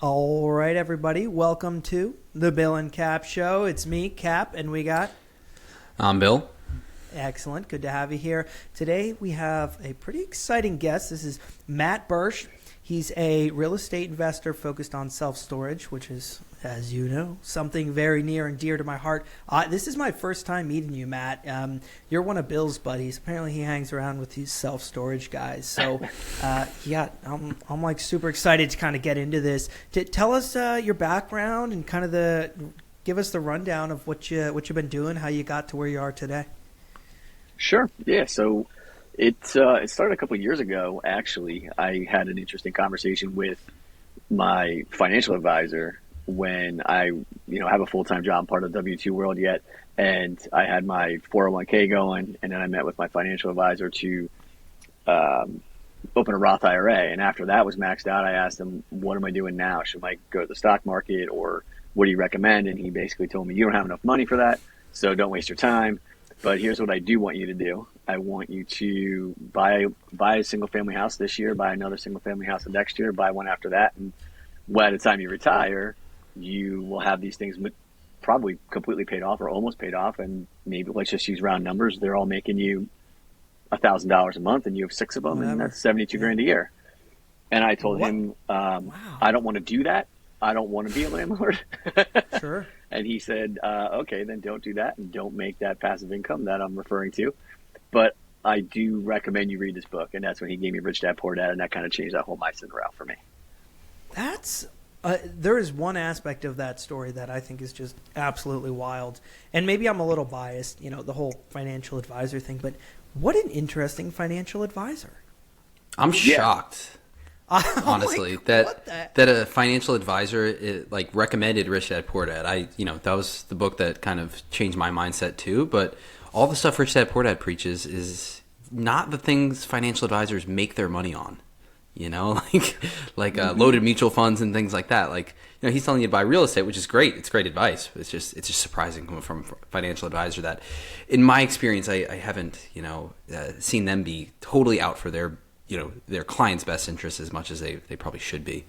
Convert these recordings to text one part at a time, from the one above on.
All right, everybody. Welcome to the Bill and Cap Show. It's me, Cap, and we got... I'm Bill. Excellent. Good to have you here. Today we have a pretty exciting guest. This is Matt Bursch. He's a real estate investor focused on self-storage, which is, as you know, something very near and dear to my heart. This is my first time meeting you, Matt. You're one of Bill's buddies. Apparently he hangs around with these self-storage guys. So, I'm like super excited to kind of get into this. Tell us your background and kind of give us the rundown of what you've been doing, how you got to where you are today. Sure. Yeah. So it started a couple of years ago. Actually, I had an interesting conversation with my financial advisor when I, have a full-time job, part of the W-2 world yet. And I had my 401k going, and then I met with my financial advisor to open a Roth IRA. And after that was maxed out, I asked him, what am I doing now? Should I go to the stock market, or what do you recommend? And he basically told me, you don't have enough money for that, so don't waste your time. But here's what I do want you to do. I want you to buy a single family house this year, buy another single family house the next year, buy one after that. And by the time you retire, you will have these things probably completely paid off or almost paid off. And maybe, let's just use round numbers, they're all making you $1,000 a month, and you have 6 of them, and that's 72 grand a year. And I told him, I don't want to do that. I don't want to be a landlord. Sure. And he said, okay, then don't do that, and don't make that passive income that I'm referring to. But I do recommend you read this book. And that's when he gave me Rich Dad, Poor Dad, and that kind of changed that whole mindset around for me. There is one aspect of that story that I think is just absolutely wild. And maybe I'm a little biased, the whole financial advisor thing, but what an interesting financial advisor. I'm shocked. Honestly, that a financial advisor recommended Rich Dad Poor Dad. That was the book that kind of changed my mindset too. But all the stuff Rich Dad Poor Dad preaches is not the things financial advisors make their money on. Loaded mutual funds and things like that. He's telling you to buy real estate, which is great. It's great advice. It's just surprising coming from a financial advisor that, in my experience, I haven't seen them be totally out for their client's best interest as much as they probably should be.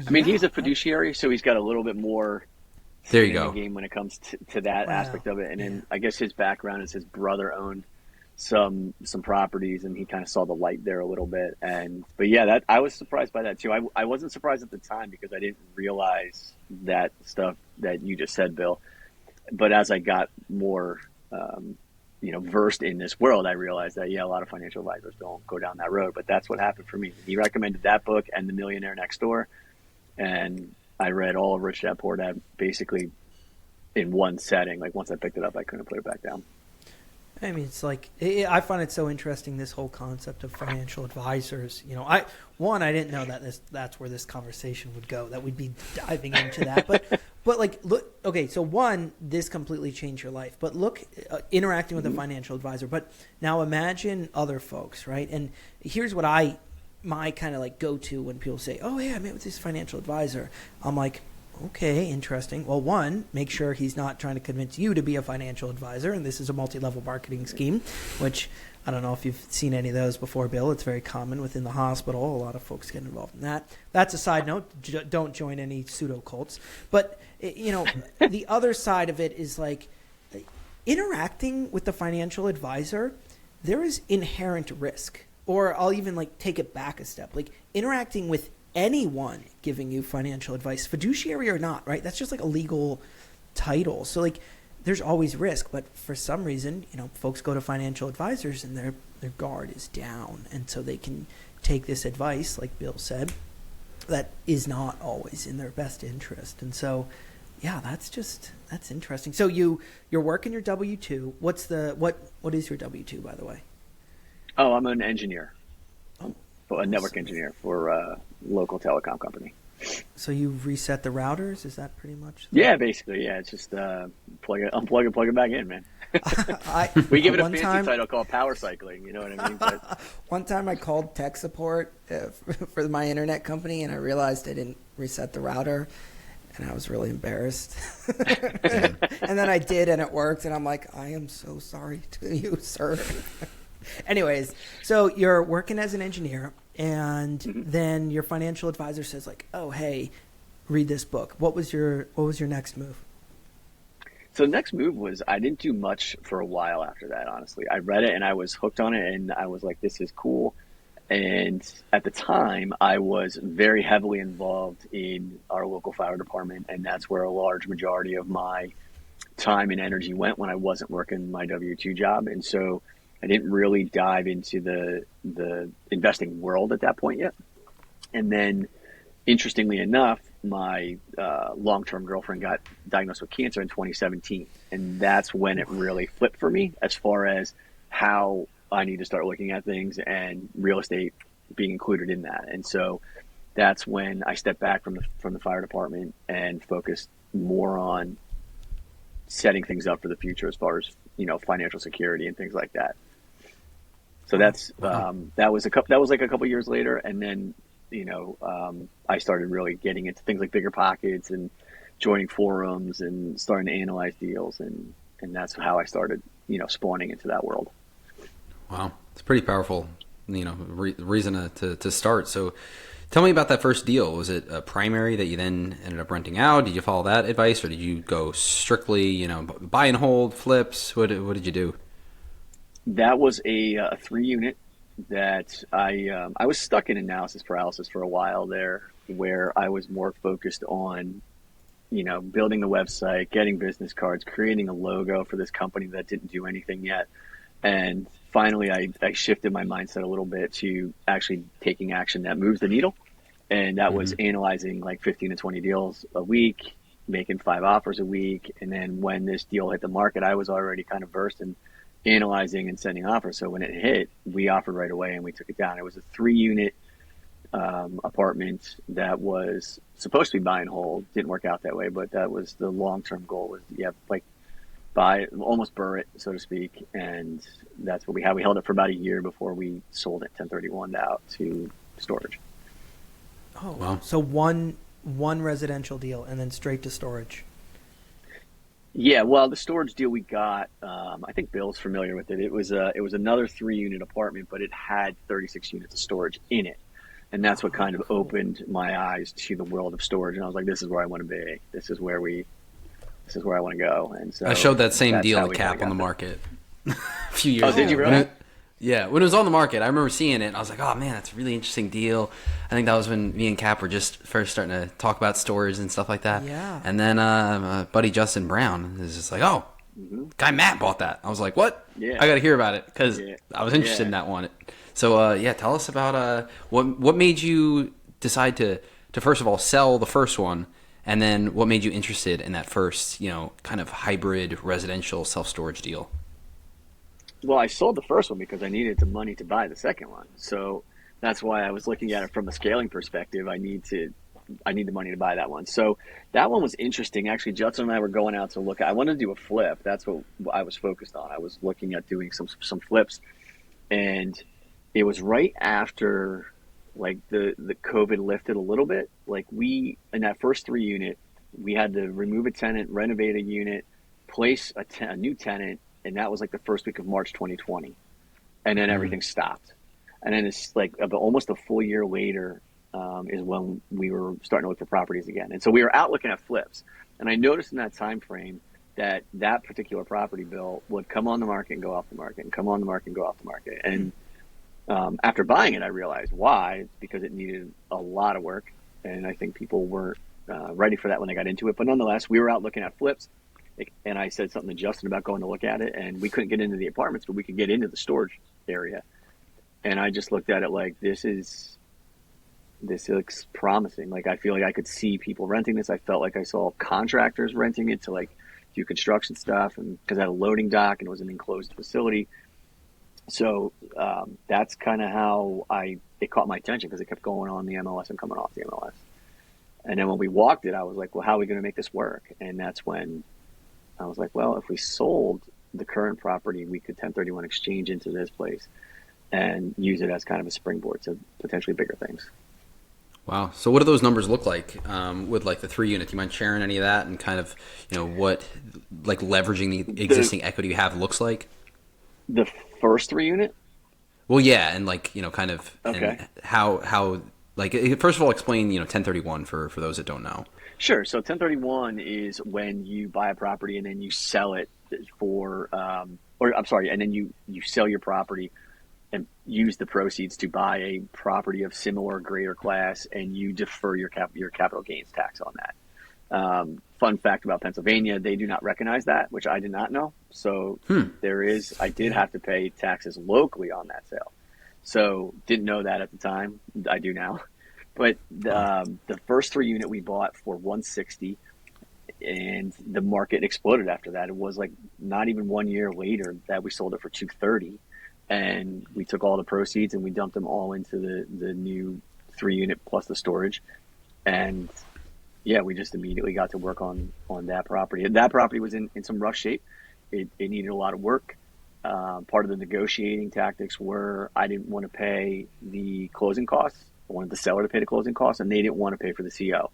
I mean, he's a fiduciary, so he's got a little bit more there you go game when it comes to that aspect of it. And then I guess his background is his brother owned some properties, and he kind of saw the light there a little bit. But that I was surprised by that too. I wasn't surprised at the time because I didn't realize that stuff that you just said, Bill. But as I got more versed in this world, I realized that, a lot of financial advisors don't go down that road, but that's what happened for me. He recommended that book and The Millionaire Next Door. And I read all of Rich Dad Poor Dad basically in one setting. Like, once I picked it up, I couldn't put it back down. I mean, it's I find it so interesting, this whole concept of financial advisors. I didn't know that that's where this conversation would go, that we'd be diving into that. But look, okay, so this completely changed your life. But look, interacting with a financial advisor. But now imagine other folks, right? And here's what my kind of go to when people say, oh, hey, I met with this financial advisor. I'm like, okay, interesting. Well, make sure he's not trying to convince you to be a financial advisor. And this is a multi-level marketing scheme, which I don't know if you've seen any of those before, Bill. It's very common within the hospital. A lot of folks get involved in that. That's a side note. Don't join any pseudo cults. But, the other side of it is interacting with the financial advisor, there is inherent risk. Or I'll even take it back a step. Interacting with anyone giving you financial advice, fiduciary or not, right? That's just a legal title. So there's always risk, but for some reason, folks go to financial advisors and their guard is down. And so they can take this advice, like Bill said, that is not always in their best interest. And so, that's interesting. So you're working your W-2. What is your W-2, by the way? Oh, I'm an engineer. A network engineer for a local telecom company. So you reset the routers? Is that pretty much? Yeah, basically. Yeah, it's just unplug it, plug it back in, man. We give it a fancy title called power cycling. You know what I mean? But one time I called tech support for my internet company, and I realized I didn't reset the router, and I was really embarrassed. And then I did, and it worked, and I'm like, I am so sorry to you, sir. Anyways, so you're working as an engineer, and then your financial advisor says like, "Oh, hey, read this book." What was your next move? So the next move was I didn't do much for a while after that, honestly. I read it and I was hooked on it and I was like, this is cool. And at the time, I was very heavily involved in our local fire department, and that's where a large majority of my time and energy went when I wasn't working my W-2 job. And so I didn't really dive into the investing world at that point yet. And then, interestingly enough, my long-term girlfriend got diagnosed with cancer in 2017. And that's when it really flipped for me as far as how I need to start looking at things and real estate being included in that. And so that's when I stepped back from the fire department and focused more on setting things up for the future as far as, financial security and things like that. So that's that was like a couple years later. And then, I started really getting into things like Bigger Pockets and joining forums and starting to analyze deals. And that's how I started, spawning into that world. Wow, it's pretty powerful, reason to start. So tell me about that first deal. Was it a primary that you then ended up renting out? Did you follow that advice, or did you go strictly, buy and hold, flips? What did you do? That was a 3-unit that I was stuck in analysis paralysis for a while there, where I was more focused on, building the website, getting business cards, creating a logo for this company that didn't do anything yet. And finally, I shifted my mindset a little bit to actually taking action that moves the needle. And that was analyzing like 15 to 20 deals a week, making 5 offers a week. And then when this deal hit the market, I was already kind of versed in analyzing and sending offers. So when it hit, we offered right away and we took it down. It was a 3-unit apartment that was supposed to be buy and hold. Didn't work out that way, but that was the long-term goal, was buy, almost burr it, so to speak. And that's what we had. We held it for about a year before we sold it 1031 out to storage. Oh, wow. So one residential deal and then straight to storage. Yeah, well, the storage deal we got, I think Bill's familiar with it. It was another 3-unit apartment, but it had 36 units of storage in it. And that's what kind of opened my eyes to the world of storage. And I was like, this is where I want to be. This is where I want to go. And so I showed that same deal at Cap on the market a few years ago. Oh, did you really? When it was on the market, I remember seeing it, and I was like, oh, man, that's a really interesting deal. I think that was when me and Cap were just first starting to talk about storage and stuff like that. Yeah. And then my buddy Justin Brown is just like, oh, guy Matt bought that. I was like, what? Yeah. I got to hear about it, because I was interested in that one. So, tell us about what made you decide to first of all sell the first one, and then what made you interested in that first, kind of hybrid residential self-storage deal? Well, I sold the first one because I needed the money to buy the second one. So that's why I was looking at it from a scaling perspective. I need the money to buy that one. So that one was interesting. Actually, Judson and I were going out to look at, I wanted to do a flip. That's what I was focused on. I was looking at doing some flips, and it was right after like the COVID lifted a little bit. Like in that first 3-unit, we had to remove a tenant, renovate a unit, place a new tenant. And that was like the first week of March 2020. And then everything stopped. And then it's like almost a full year later is when we were starting to look for properties again. And so we were out looking at flips. And I noticed in that time frame that particular property, Bill, would come on the market and go off the market, and come on the market and go off the market. And after buying it, I realized why. It's because it needed a lot of work. And I think people weren't ready for that when they got into it. But nonetheless, we were out looking at flips. And I said something to Justin about going to look at it, and we couldn't get into the apartments, but we could get into the storage area. And I just looked at it like, this looks promising. Like, I feel like I could see people renting this. I felt like I saw contractors renting it to like do construction stuff, and because I had a loading dock and it was an enclosed facility. So that's kind of how it caught my attention, because it kept going on the MLS and coming off the MLS. And then when we walked it, I was like, well, how are we going to make this work? And that's when I was like, well, if we sold the current property, we could 1031 exchange into this place and use it as kind of a springboard to potentially bigger things. Wow. So what do those numbers look like with like the 3-unit? Do you mind sharing any of that, and kind of, what like leveraging the existing equity you have looks like? The first 3-unit? Well, yeah, and like, kind of, Okay. and how like, first of all, explain, 1031 for those that don't know. Sure. So 1031 is when you buy a property and then you sell it for, or I'm sorry, and then you sell your property and use the proceeds to buy a property of similar or greater class, and you defer your capital gains tax on that. Fun fact about Pennsylvania, they do not recognize that, which I did not know. So I did have to pay taxes locally on that sale. So didn't know that at the time. I do now. But the first 3 unit we bought for 160, and the market exploded after that. It was like not even 1 year later that we sold it for 230, and we took all the proceeds and we dumped them all into the new 3 unit plus the storage, and yeah, we just immediately got to work on that property. That property was in some rough shape. It needed a lot of work. Part of the negotiating tactics were I didn't want to pay the closing costs. I wanted the seller to pay the closing costs, and they didn't want to pay for the CO.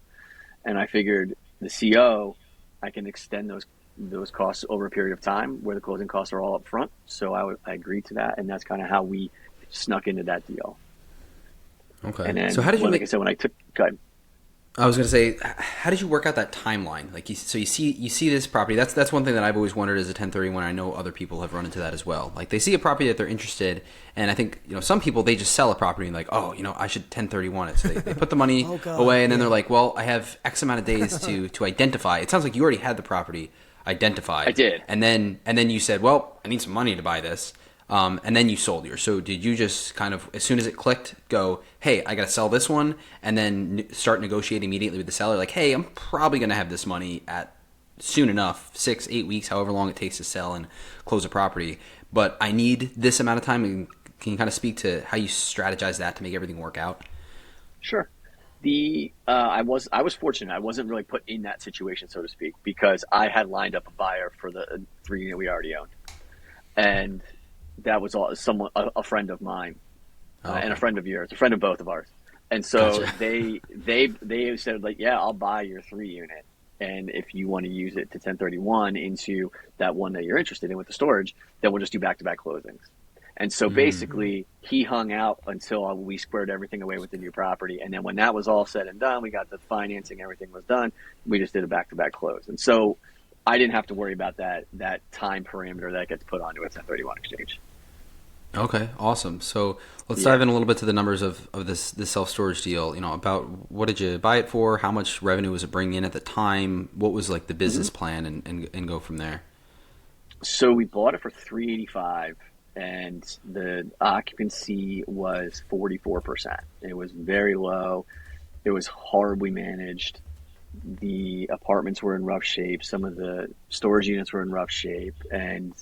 And I figured the CO, I can extend those costs over a period of time where the closing costs are all up front. So I agreed to that, and that's kind of how we snuck into that deal. Okay. And then, so how did you like I said, when I took, go ahead. I was going to say, how did you work out that timeline? Like, so you see this property. That's one thing that I've always wondered as a 1031. I know other people have run into that as well. Like, they see a property that they're interested, and I think some people, they just sell a property and like, oh, I should 1031 it. So they put the money away, and then they're like, well, I have X amount of days to identify. It sounds like you already had the property identified. I did, and then you said, well, I need some money to buy this. And then you sold yours. So did you just kind of, as soon as it clicked, go, hey, I got to sell this one, and then start negotiating immediately with the seller? Like, hey, I'm probably going to have this money at soon enough, 6-8 weeks, however long it takes to sell and close a property. But I need this amount of time. And can you kind of speak to how you strategize that to make everything work out? Sure. I was fortunate. I wasn't really put in that situation, so to speak, because I had lined up a buyer for the 3 unit we already owned. And that was a friend of mine, and a friend of yours, a friend of both of ours. And so gotcha. they said, like, yeah, I'll buy your 3 unit, and if you want to use it to 1031 into that one that you're interested in with the storage, then we'll just do back-to-back closings. And so basically he hung out until we squared everything away with the new property. And then when that was all said and done, we got the financing, everything was done, we just did a back-to-back close. And so I didn't have to worry about that time parameter that gets put onto a 1031 exchange. Okay, awesome. So let's dive in a little bit to the numbers of this self-storage deal. About what did you buy it for? How much revenue was it bringing in at the time? What was like the business plan, and go from there? So we bought it for $385, and the occupancy was 44%. It was very low. It was horribly managed. The apartments were in rough shape. Some of the storage units were in rough shape, and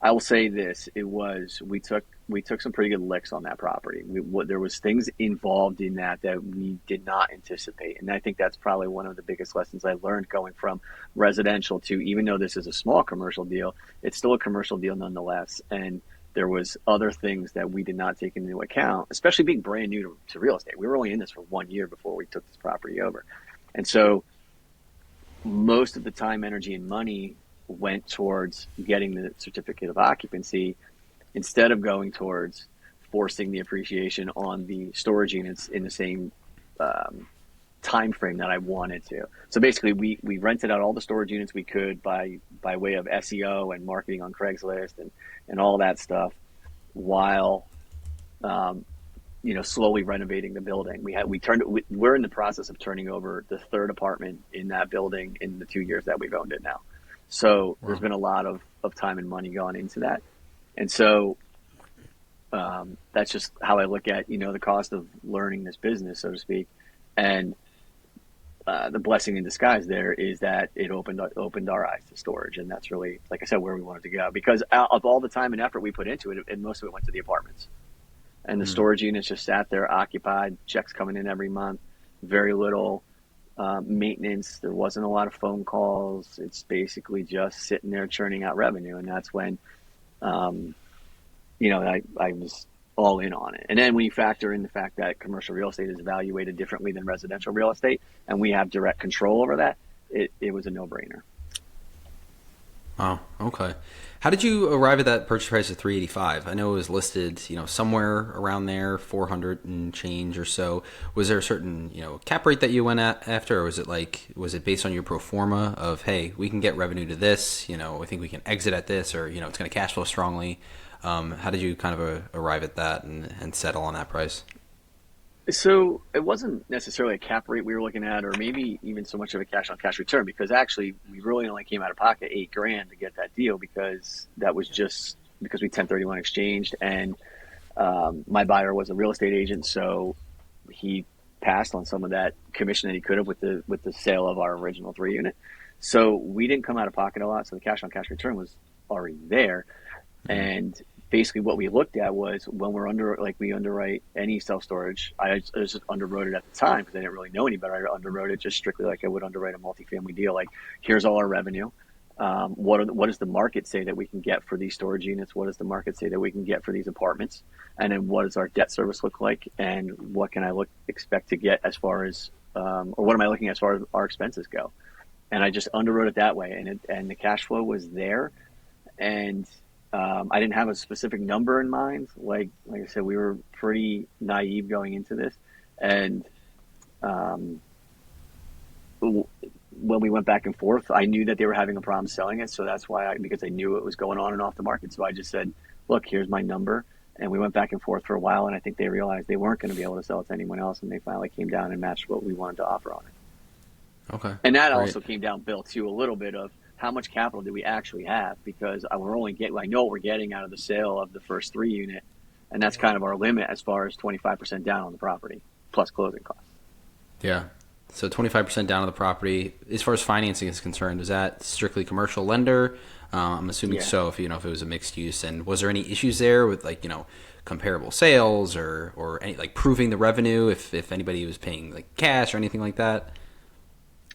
I will say this: we took some pretty good licks on that property. There was things involved in that we did not anticipate, and I think that's probably one of the biggest lessons I learned going from residential to, even though this is a small commercial deal, it's still a commercial deal nonetheless. And there was other things that we did not take into account, especially being brand new to real estate. We were only in this for 1 year before we took this property over, and so most of the time, energy, and money went towards getting the certificate of occupancy instead of going towards forcing the appreciation on the storage units in the same time frame that I wanted to. So basically, we rented out all the storage units we could by way of SEO and marketing on Craigslist and all that stuff, while slowly renovating the building. We're in the process of turning over the 3rd apartment in that building in the 2 years that we've owned it now. So there's been a lot of time and money gone into that. And so that's just how I look at, the cost of learning this business, so to speak. And the blessing in disguise there is that it opened our eyes to storage. And that's really, like I said, where we wanted to go. Because out of all the time and effort we put into it, and most of it went to the apartments. And the storage units just sat there occupied, checks coming in every month, very little maintenance. There wasn't a lot of phone calls. It's basically just sitting there churning out revenue. And that's when, I was all in on it. And then when you factor in the fact that commercial real estate is evaluated differently than residential real estate, and we have direct control over that, it was a no-brainer. Oh, okay. How did you arrive at that purchase price of 385? I know it was listed, somewhere around there, 400 and change or so. Was there a certain, cap rate that you went after, or was it based on your pro forma of, hey, we can get revenue to this, I think we can exit at this, or it's going to cash flow strongly. How did you kind of arrive at that and settle on that price? So it wasn't necessarily a cap rate we were looking at, or maybe even so much of a cash on cash return, because actually we really only came out of pocket $8,000 to get that deal, because that was just because we 1031 exchanged, and my buyer was a real estate agent, so he passed on some of that commission that he could have with the sale of our original 3-unit. So we didn't come out of pocket a lot, so the cash on cash return was already there. And basically what we looked at was, when we underwrite any self-storage, I just underwrote it at the time because I didn't really know any better. I underwrote it just strictly like I would underwrite a multifamily deal. Like, here's all our revenue. What does the market say that we can get for these storage units? What does the market say that we can get for these apartments? And then what does our debt service look like? And what can I expect to get as far as, or what am I looking at as far as our expenses go? And I just underwrote it that way, and the cash flow was there. And I didn't have a specific number in mind. Like I said, we were pretty naive going into this. And when we went back and forth, I knew that they were having a problem selling it. So that's why because I knew it was going on and off the market. So I just said, look, here's my number. And we went back and forth for a while. And I think they realized they weren't going to be able to sell it to anyone else. And they finally came down and matched what we wanted to offer on it. Okay. And that also came down, Bill, to a little bit of, how much capital do we actually have? Because I know what we're getting out of the sale of the first 3-unit, and that's kind of our limit as far as 25% down on the property plus closing costs. Yeah. So 25% down on the property. As far as financing is concerned, is that strictly commercial lender? I'm assuming so. If it was a mixed use, and was there any issues there with comparable sales or any proving the revenue if anybody was paying cash or anything like that?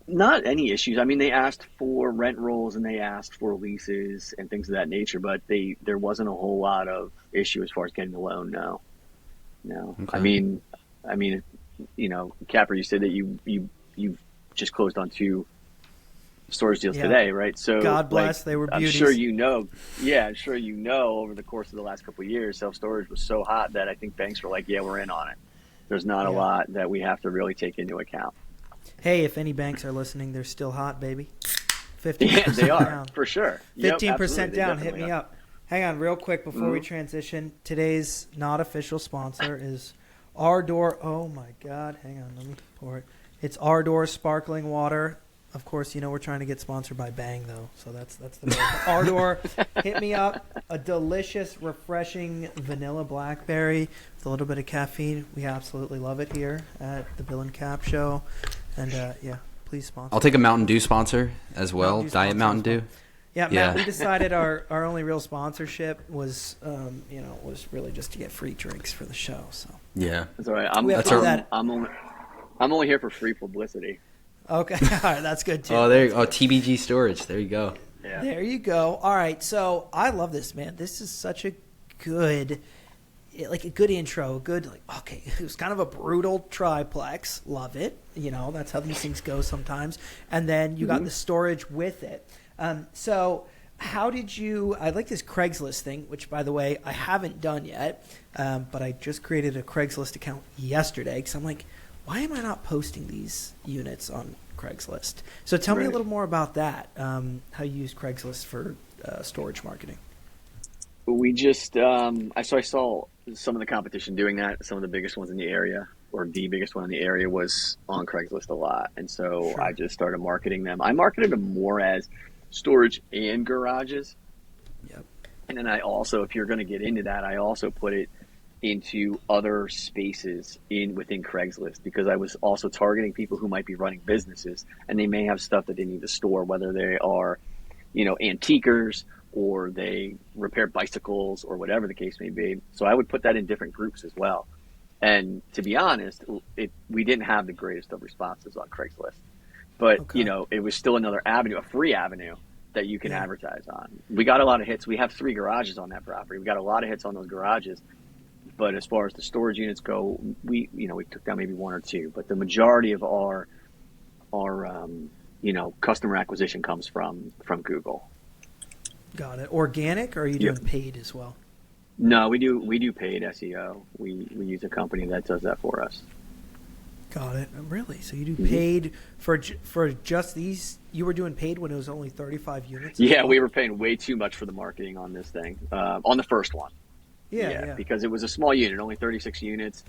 Not any issues. I mean, they asked for rent rolls and they asked for leases and things of that nature, but there wasn't a whole lot of issue as far as getting the loan. No. Okay. I mean, Capper, you said that you've just closed on 2 storage deals today, right? So God bless, they were beauties. I'm sure over the course of the last couple of years, self-storage was so hot that I think banks were like, yeah, we're in on it. There's not a lot that we have to really take into account. Hey, if any banks are listening, they're still hot, baby. 15% they are, down. For sure. 15% down. Hit me up. Hang on real quick before we transition. Today's not official sponsor is Ardor. Oh, my God. Hang on. Let me pour it. It's Ardor Sparkling Water. Of course, we're trying to get sponsored by Bang, though. So that's the goal. Ardor, hit me up. A delicious, refreshing vanilla blackberry with a little bit of caffeine. We absolutely love it here at the Bill and Cap Show. And, please sponsor. I'll take a Mountain Dew sponsor as well. Diet Mountain Dew. Yeah, Matt, we decided our only real sponsorship was, was really just to get free drinks for the show. So yeah, that's all right. I'm only here for free publicity. Okay, all right, that's good too. Oh, there you go. Oh, TBG Storage. There you go. Yeah. There you go. All right, so I love this, man. This is such a good intro. Okay, it was kind of a brutal triplex. Love it. That's how these things go sometimes. And then you got the storage with it. So how did you? I like this Craigslist thing, which, by the way, I haven't done yet, but I just created a Craigslist account yesterday because I'm like, why am I not posting these units on Craigslist? So tell me a little more about that, how you use Craigslist for storage marketing. We just, I saw some of the competition doing that. Some of the biggest ones in the area, or the biggest one in the area, was on Craigslist a lot. And so I just started marketing them. I marketed them more as storage and garages. Yep. And then I also, if you're going to get into that, I also put it into other spaces within Craigslist, because I was also targeting people who might be running businesses and they may have stuff that they need to store, whether they are, antiquers or they repair bicycles or whatever the case may be. So I would put that in different groups as well. And to be honest, we didn't have the greatest of responses on Craigslist, but it was still another avenue, a free avenue that you can advertise on. We got a lot of hits. We have 3 garages on that property. We got a lot of hits on those garages. But as far as the storage units go, we took down maybe 1 or 2. But the majority of our customer acquisition comes from Google. Got it. Organic, or are you doing paid as well? No, we do paid SEO. We use a company that does that for us. Got it. Really? So you do paid for just these? You were doing paid when it was only 35 units? Yeah, we were paying way too much for the marketing on this thing, on the first one. Yeah. Because it was a small unit, only 36 units.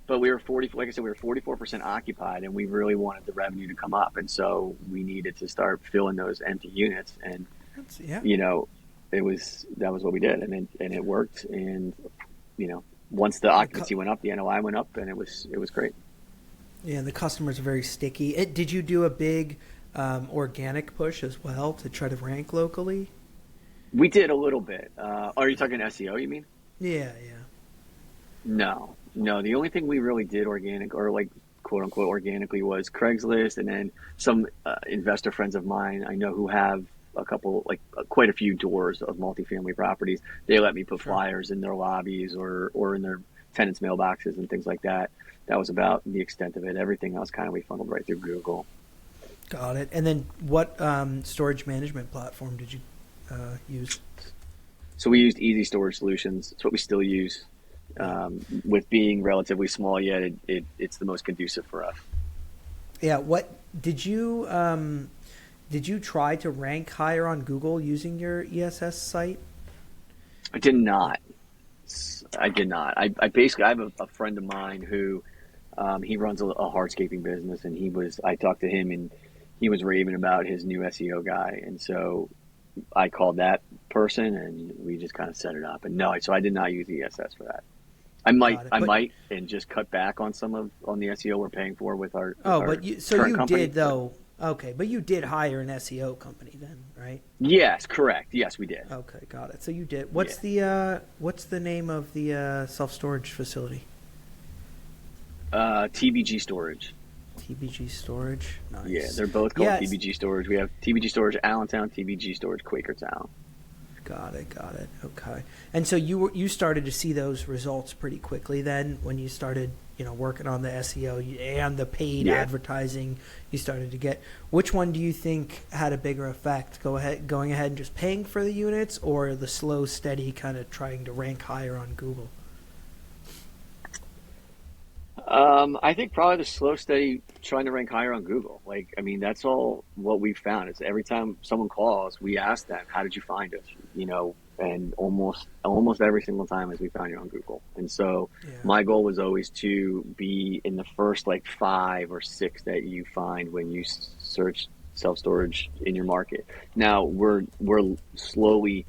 But we were like I said, we were 44% occupied, and we really wanted the revenue to come up, and so we needed to start filling those empty units. And that was what we did, and it worked. And once the occupancy went up, the NOI went up, and it was great. Yeah, and the customers are very sticky. Did you do a big organic push as well to try to rank locally? We did a little bit. Are you talking SEO? You mean? Yeah. No. The only thing we really did organic, or like quote unquote organically, was Craigslist, and then some investor friends of mine I know who have a couple, quite a few doors of multifamily properties. They let me put flyers in their lobbies or in their tenants' mailboxes and things like that. That was about the extent of it. Everything else kind of we funneled right through Google. Got it. And then what storage management platform did you use? So we used Easy Storage Solutions. It's what we still use. With being relatively small yet, it's the most conducive for us. Yeah. What did you try to rank higher on Google using your ESS site? I did not. I basically, I have a friend of mine who he runs a hardscaping business, and I talked to him, and he was raving about his new SEO guy, and so I called that person, and we just kind of set it up. And so I did not use ESS for that. I might, and just cut back on on the SEO we're paying for with our. But you company. Did though. Okay, but you did hire an SEO company then, right? Yes, correct. Yes, we did. Okay, got it. So you did. What's the name of the self-storage facility? TBG Storage. TBG Storage. Nice. Yeah, they're both called TBG Storage. We have TBG Storage Allentown, TBG Storage Quakertown. Got it. Okay. And so you started to see those results pretty quickly then when you started, working on the SEO and the paid advertising you started to get. Which one do you think had a bigger effect? Going ahead and just paying for the units, or the slow, steady kind of trying to rank higher on Google? I think probably the slow, steady trying to rank higher on Google. That's all what we've found. It's every time someone calls, we ask them, "How did you find us?" And almost every single time is we found you on Google. And so my goal was always to be in the first 5 or 6 that you find when you search self-storage in your market. Now we're slowly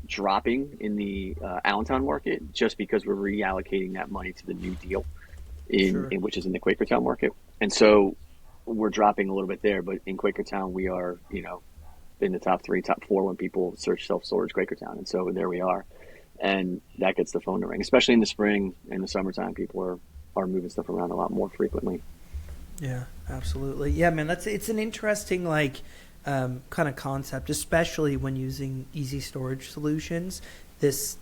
dropping in the Allentown market just because we're reallocating that money to the new deal. Which is in the Quakertown market. And so we're dropping a little bit there, but in Quakertown, we are, in the top 3, top 4 when people search self-storage Quakertown. And so there we are. And that gets the phone to ring, especially in the spring and the summertime. People are moving stuff around a lot more frequently. Yeah, absolutely. Yeah, man, it's an interesting, kind of concept, especially when using Easy Storage Solutions. This,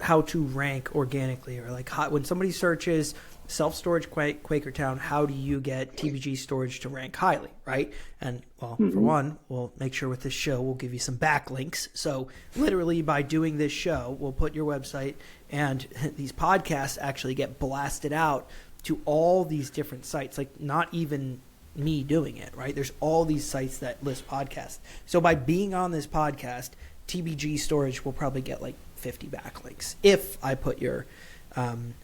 how to rank organically, or when somebody searches self-storage Quakertown, how do you get TBG Storage to rank highly, right? And for one, we'll make sure with this show we'll give you some backlinks. So literally by doing this show, we'll put your website, and these podcasts actually get blasted out to all these different sites, not even me doing it, right? There's all these sites that list podcasts. So by being on this podcast, TBG Storage will probably get 50 backlinks if I put your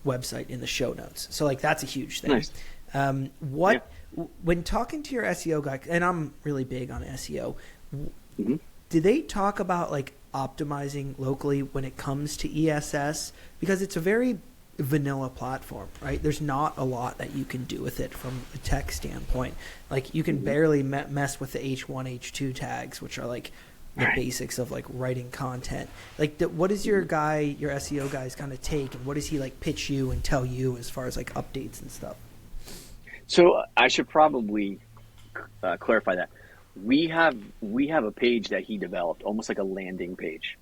website in the show notes. So that's a huge thing. Nice. When talking to your SEO guy, and I'm really big on SEO, do they talk about optimizing locally when it comes to ESS? Because it's a very vanilla platform, right? There's not a lot that you can do with it from a tech standpoint. You can barely mess with the H1, H2 tags, which are the basics of writing content. What is your SEO guy's kind of take, and what does he pitch you and tell you as far as updates and stuff? So I should probably clarify that we have a page that he developed, almost like a landing page.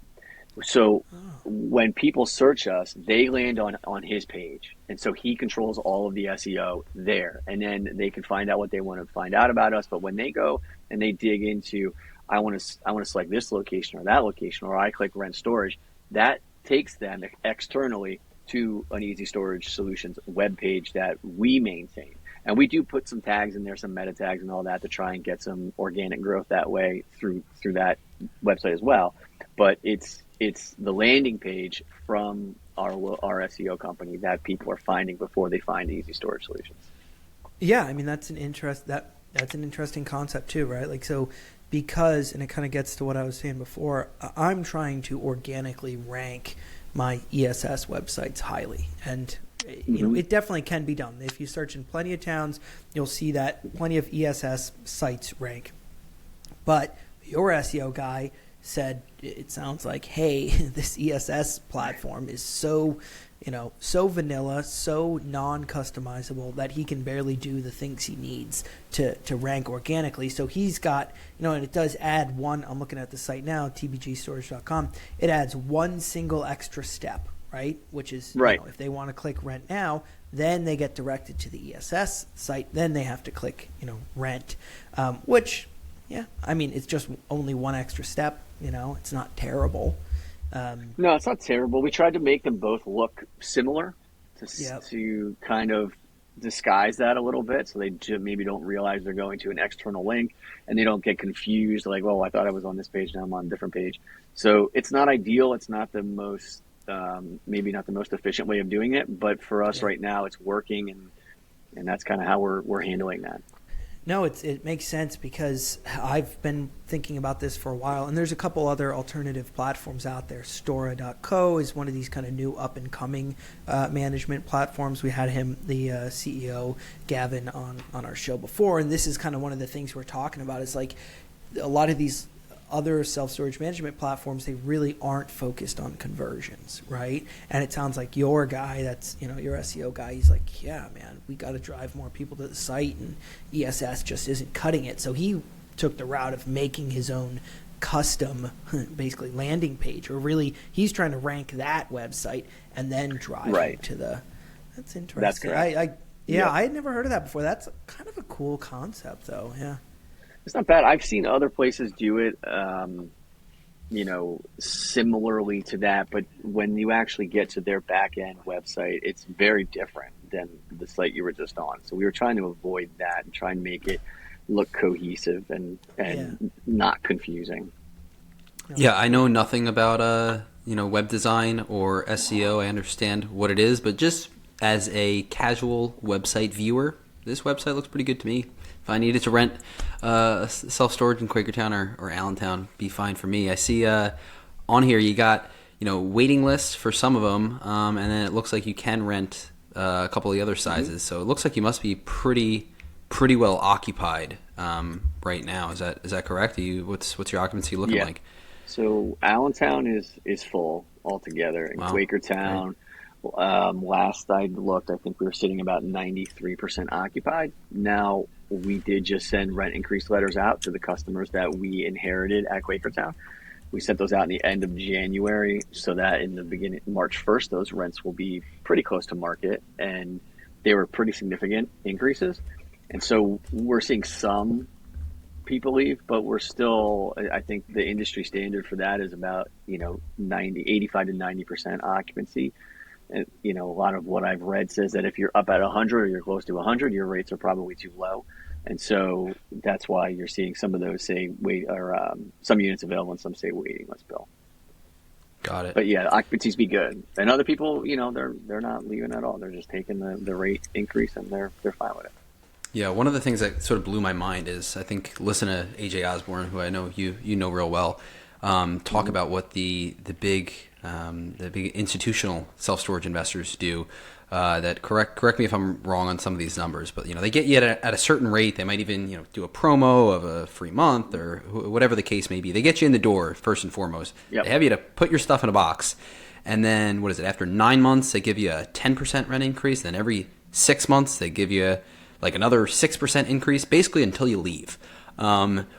So when people search us, they land on his page, and so he controls all of the SEO there, and then they can find out what they want to find out about us. But when they go and they dig into I want to select this location or that location, or I click rent storage, that takes them externally to an Easy Storage Solutions webpage that we maintain. And we do put some tags in there, some meta tags and all that, to try and get some organic growth that way through that website as well. But it's the landing page from our SEO company that people are finding before they find Easy Storage Solutions. Yeah, I mean that's an interesting concept too, right? Like, so because, and it kind of gets to what I was saying before, I'm trying to organically rank my ESS websites highly, and you know, it definitely can be done. If you search in plenty of towns, you'll see that plenty of ESS sites rank. But your SEO guy said, it sounds like, hey, this ESS platform is so vanilla, so non-customizable that he can barely do the things he needs to rank organically. So he's got, and it does add one, I'm looking at the site now, tbgstorage.com, it adds one single extra step, right? Which is, right. If they want to click rent now, then they get directed to the ESS site, then they have to click, rent, which, yeah, I mean, it's just only one extra step, it's not terrible. No, it's not terrible. We tried to make them both look similar to kind of disguise that a little bit, so they maybe don't realize they're going to an external link, and they don't get confused, like, well, I thought I was on this page, now I'm on a different page. So it's not ideal. It's not the most, maybe not the most efficient way of doing it, but for us right now, it's working, and that's kind of how we're handling that. No, it makes sense, because I've been thinking about this for a while, and there's a couple other alternative platforms out there. Stora.co is one of these kind of new up-and-coming management platforms. We had him, the CEO, Gavin, on our show before, and this is kind of one of the things we're talking about. Is like a lot of these other self-storage management platforms, they really aren't focused on conversions, right? And it sounds like your guy, that's, your SEO guy, he's like, yeah, man, we got to drive more people to the site, and ESS just isn't cutting it. So he took the route of making his own custom, basically, landing page, or really he's trying to rank that website and then drive to the, that's interesting. That's correct. I had never heard of that before. That's kind of a cool concept, though. Yeah. It's not bad. I've seen other places do it, similarly to that. But when you actually get to their back end website, it's very different than the site you were just on. So we were trying to avoid that and try and make it look cohesive and not confusing. Yeah, I know nothing about web design or SEO. I understand what it is, but just as a casual website viewer, this website looks pretty good to me. If I needed to rent self-storage in Quakertown or Allentown, be fine for me. I see on here you got waiting lists for some of them, and then it looks like you can rent a couple of the other sizes. So it looks like you must be pretty well occupied right now. Is that correct? What's your occupancy looking like? So Allentown is full altogether. In Quakertown, last I looked, I think we were sitting about 93% occupied. Now, we did just send rent increase letters out to the customers that we inherited at Quakertown. We sent those out in the end of January, so that in the beginning, March 1st, those rents will be pretty close to market, and they were pretty significant increases. And so we're seeing some people leave, but we're still, I think the industry standard for that is about 85 to 90% occupancy. And, a lot of what I've read says that if you're up at 100 or you're close to 100, your rates are probably too low. And so that's why you're seeing some of those say wait, or some units available and some say waiting list, Bill. Got it. But yeah, occupancies be good. And other people, they're not leaving at all. They're just taking the rate increase and they're fine with it. Yeah, one of the things that sort of blew my mind is, I think, listen to AJ Osborne, who I know you know real well, talk about what the big institutional self-storage investors do. That correct me if I'm wrong on some of these numbers, but they get you at a certain rate. They might even do a promo of a free month or whatever the case may be. They get you in the door first and foremost. Yep. They have you to put your stuff in a box, and then what is it? After 9 months, they give you a 10% rent increase. Then every 6 months, they give you like another 6% increase, basically until you leave.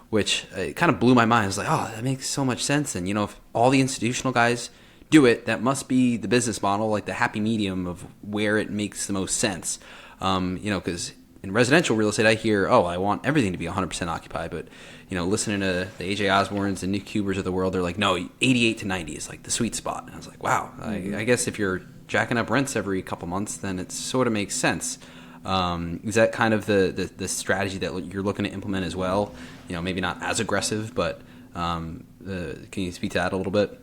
Which kind of blew my mind. I was like, oh, that makes so much sense. And if all the institutional guys do it, that must be the business model, like the happy medium of where it makes the most sense. Because in residential real estate, I hear, oh, I want everything to be 100% occupied. But, listening to the AJ Osbornes and Nick Hubers of the world, they're like, no, 88 to 90 is like the sweet spot. And I was like, wow, I guess if you're jacking up rents every couple months, then it sort of makes sense. Is that kind of the strategy that you're looking to implement as well? Maybe not as aggressive, but can you speak to that a little bit?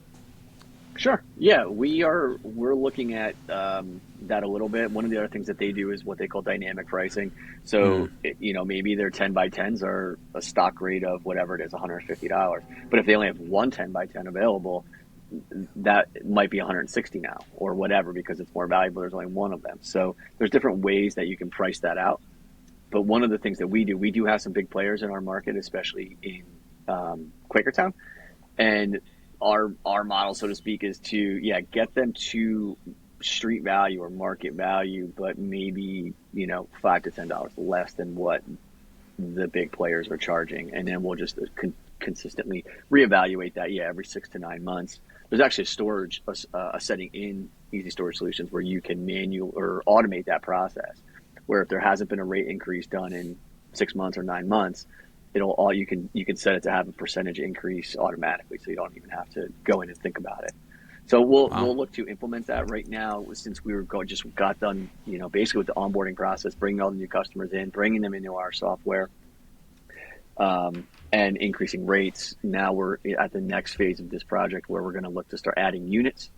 Sure. Yeah, we're looking at that a little bit. One of the other things that they do is what they call dynamic pricing. So, maybe their 10 by 10s are a stock rate of whatever it is, $150. But if they only have one 10 by 10 available, that might be 160 now or whatever, because it's more valuable. There's only one of them. So there's different ways that you can price that out. But one of the things that we do have some big players in our market, especially in Quakertown. And our model, so to speak, is to get them to street value or market value, but maybe $5 to $10 less than what the big players are charging, and then we'll just consistently reevaluate that every 6 to 9 months. There's actually a setting in Easy Storage Solutions where you can manual or automate that process, where if there hasn't been a rate increase done in 6 months or 9 months, you can set it to have a percentage increase automatically, so you don't even have to go in and think about it. So we'll look to implement that right now, since we just got done, basically with the onboarding process, bringing all the new customers in, bringing them into our software, and increasing rates. Now we're at the next phase of this project where we're going to look to start adding units.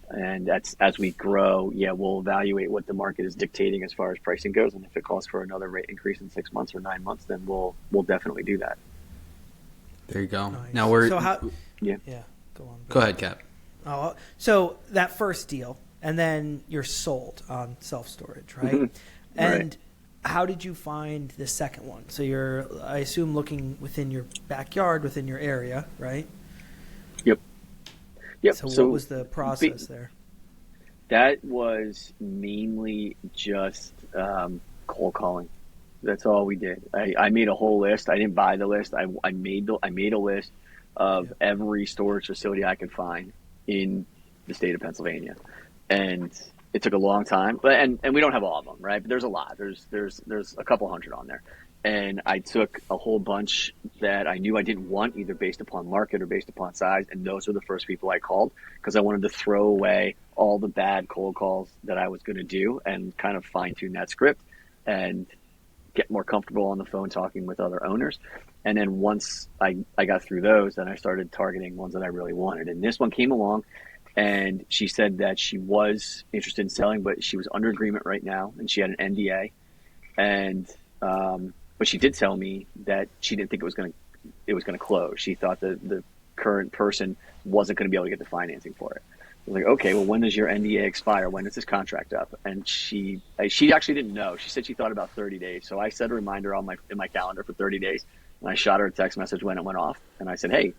And that's, as we grow, we'll evaluate what the market is dictating as far as pricing goes. And if it calls for another rate increase in 6 months or 9 months, then we'll definitely do that. There you go. Nice. Now we're go on. Go ahead, Cap. So that first deal, and then you're sold on self-storage, right? Mm-hmm. And right. How did you find the second one? So you're, I assume, looking within your backyard, within your area, right? Yep. So what was the process there? That was mainly just cold calling. That's all we did. I made a whole list. I didn't buy the list. I made a list of every storage facility I could find in the state of Pennsylvania, and it took a long time. But and we don't have all of them, right? But there's a lot. There's a couple hundred on there. And I took a whole bunch that I knew I didn't want, either based upon market or based upon size. And those were the first people I called, because I wanted to throw away all the bad cold calls that I was going to do and kind of fine tune that script and get more comfortable on the phone talking with other owners. And then once I got through those, then I started targeting ones that I really wanted. And this one came along, and she said that she was interested in selling, but she was under agreement right now, and she had an NDA. And but she did tell me that she didn't think it was going to close. She thought that the current person wasn't going to be able to get the financing for it. I was like, okay, well, when does your NDA expire? When is this contract up? And she actually didn't know. She said she thought about 30 days. So I set a reminder in my calendar for 30 days, and I shot her a text message when it went off. And I said, hey,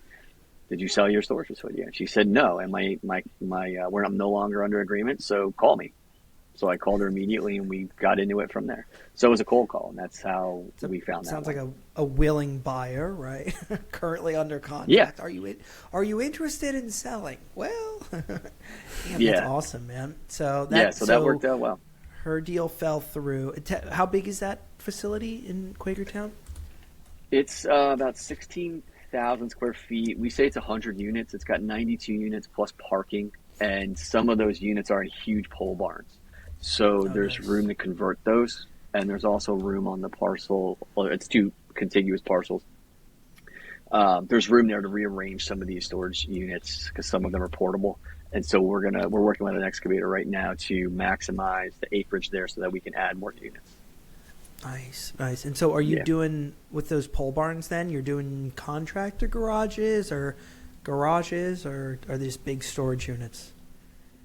did you sell your storage facility? And she said no. And we're no longer under agreement, so call me. So I called her immediately, and we got into it from there. So it was a cold call, and that's how we found that. Sounds like a willing buyer, right? Currently under contract. Yeah. Are you interested in selling? Well, damn, yeah, that's awesome, man. So that worked out well. Her deal fell through. How big is that facility in Quakertown? It's about 16,000 square feet. We say it's 100 units. It's got 92 units plus parking, and some of those units are in huge pole barns. So there's room to convert those, and there's also room on the parcel. Well, it's two contiguous parcels. There's room there to rearrange some of these storage units, because some of them are portable. And so we're working with an excavator right now to maximize the acreage there so that we can add more units. Nice. And so are you doing, with those pole barns then, you're doing contractor garages or are these big storage units?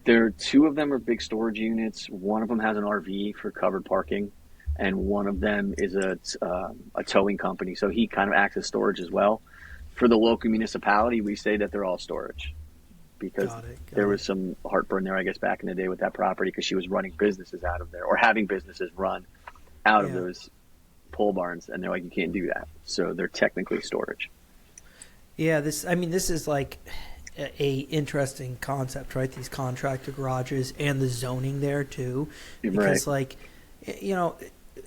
Two of them are big storage units. One of them has an RV for covered parking, and one of them is a towing company. So he kind of acts as storage as well. For the local municipality, we say that they're all storage, because there was some heartburn there, I guess, back in the day with that property, because she was running businesses out of there, or having businesses run out of those pole barns, and they're like, you can't do that. So they're technically storage. Yeah, this is like a interesting concept, right? These contractor garages and the zoning there too, because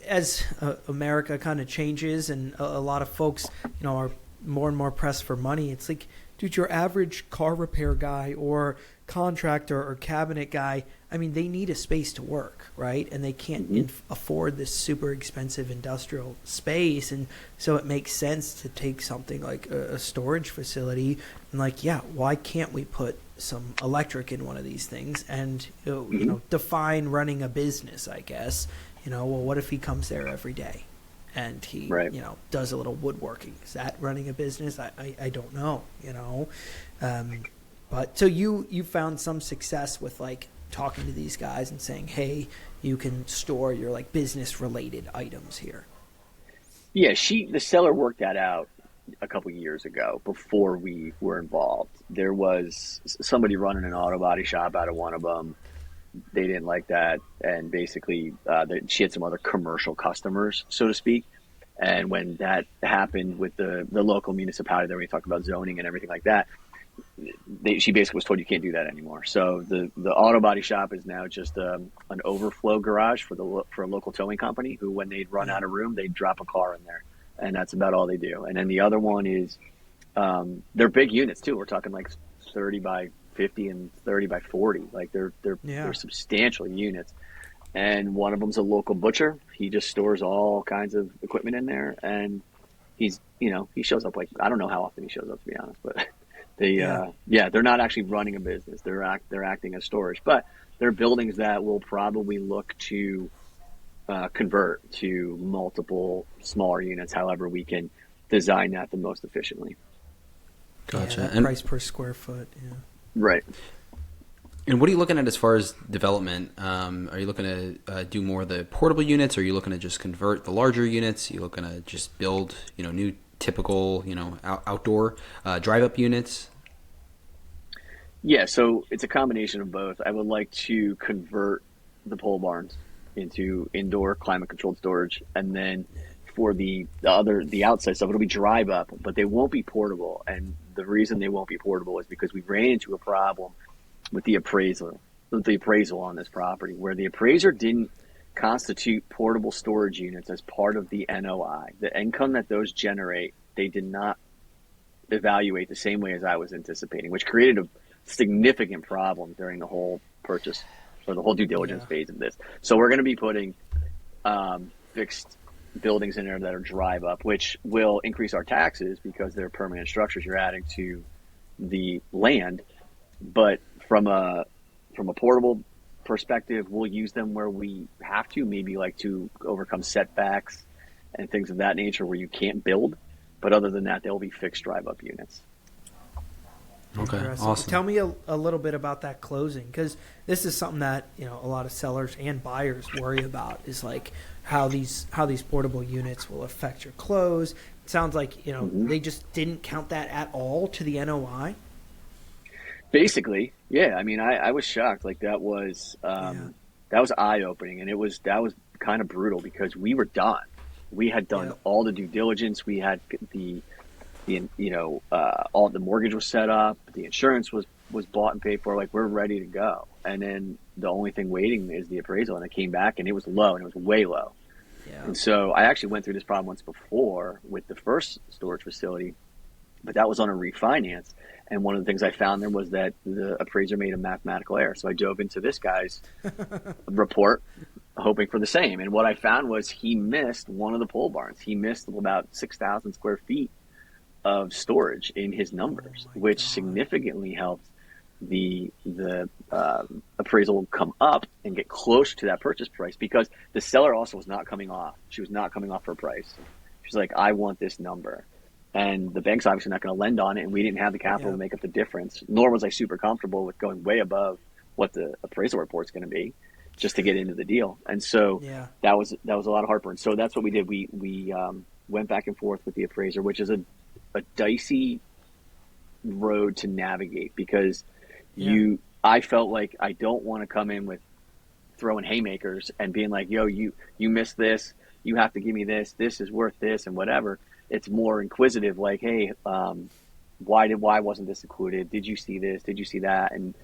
as America kind of changes and a lot of folks, are more and more pressed for money, it's like, dude, your average car repair guy or contractor or cabinet guy, I mean, they need a space to work, right? And they can't afford this super expensive industrial space. And so it makes sense to take something like a storage facility and like, yeah, why can't we put some electric in one of these things and, define running a business, I guess. Well, what if he comes there every day and he, does a little woodworking? Is that running a business? I don't know, But so you found some success with like talking to these guys and saying, hey, you can store your like business related items here. Yeah, the seller worked that out a couple years ago before we were involved. There was somebody running an auto body shop out of one of them. They didn't like that, and basically she had some other commercial customers, so to speak. And when that happened with the local municipality that we talked about zoning and everything like that, she basically was told you can't do that anymore. So the auto body shop is now just an overflow garage for a local towing company who, when they'd run out of room, they'd drop a car in there, and that's about all they do. And then the other one is they're big units too. We're talking like 30 by 50 and 30 by 40. Like they're substantial units. And one of them's a local butcher. He just stores all kinds of equipment in there, and he shows up like, I don't know how often he shows up, to be honest, but they're not actually running a business. They're acting as storage, but they're buildings that will probably look to convert to multiple smaller units, however we can design that the most efficiently. Gotcha. Yeah, and price per square foot. Yeah. Right. And what are you looking at as far as development? Are you looking to do more of the portable units? Or are you looking to just convert the larger units? Are you looking to just build, new typical, outdoor drive-up units? Yeah, so it's a combination of both. I would like to convert the pole barns into indoor climate-controlled storage, and then for the outside stuff, it'll be drive-up, but they won't be portable. And the reason they won't be portable is because we ran into a problem with the appraisal on this property, where the appraiser didn't constitute portable storage units as part of the NOI. The income that those generate, they did not evaluate the same way as I was anticipating, which created a significant problem during the whole purchase or the whole due diligence phase of this. So we're going to be putting fixed buildings in there that are drive up, which will increase our taxes because they're permanent structures you're adding to the land. But from a portable perspective, we'll use them where we have to, maybe like to overcome setbacks and things of that nature where you can't build. But other than that, they'll be fixed drive-up units. Okay, awesome. Tell me a little bit about that closing, because this is something that a lot of sellers and buyers worry about, is like how these portable units will affect your close. It sounds like they just didn't count that at all to the NOI. Basically, yeah. I mean, I was shocked. Like that was eye-opening, and that was kind of brutal because we were done. We had done all the due diligence. We had all the mortgage was set up. The insurance was bought and paid for. Like we're ready to go. And then the only thing waiting is the appraisal, and it came back and it was low, and it was way low. Yeah. And so I actually went through this problem once before with the first storage facility, but that was on a refinance. And one of the things I found there was that the appraiser made a mathematical error. So I dove into this guy's report, hoping for the same. And what I found was he missed one of the pole barns. He missed about 6,000 square feet of storage in his numbers, which significantly helped the appraisal come up and get close to that purchase price, because the seller also was not coming off. She was not coming off her price. She's like, I want this number. And the bank's obviously not going to lend on it, and we didn't have the capital to make up the difference, nor was I super comfortable with going way above what the appraisal report's going to be just to get into the deal. And so that was a lot of heartburn. So that's what we did. We went back and forth with the appraiser, which is a dicey road to navigate, because I felt like I don't want to come in with throwing haymakers and being like, yo, you missed this, you have to give me this is worth this, and whatever. It's more inquisitive, like, hey, why wasn't this included? Did you see this? Did you see that? And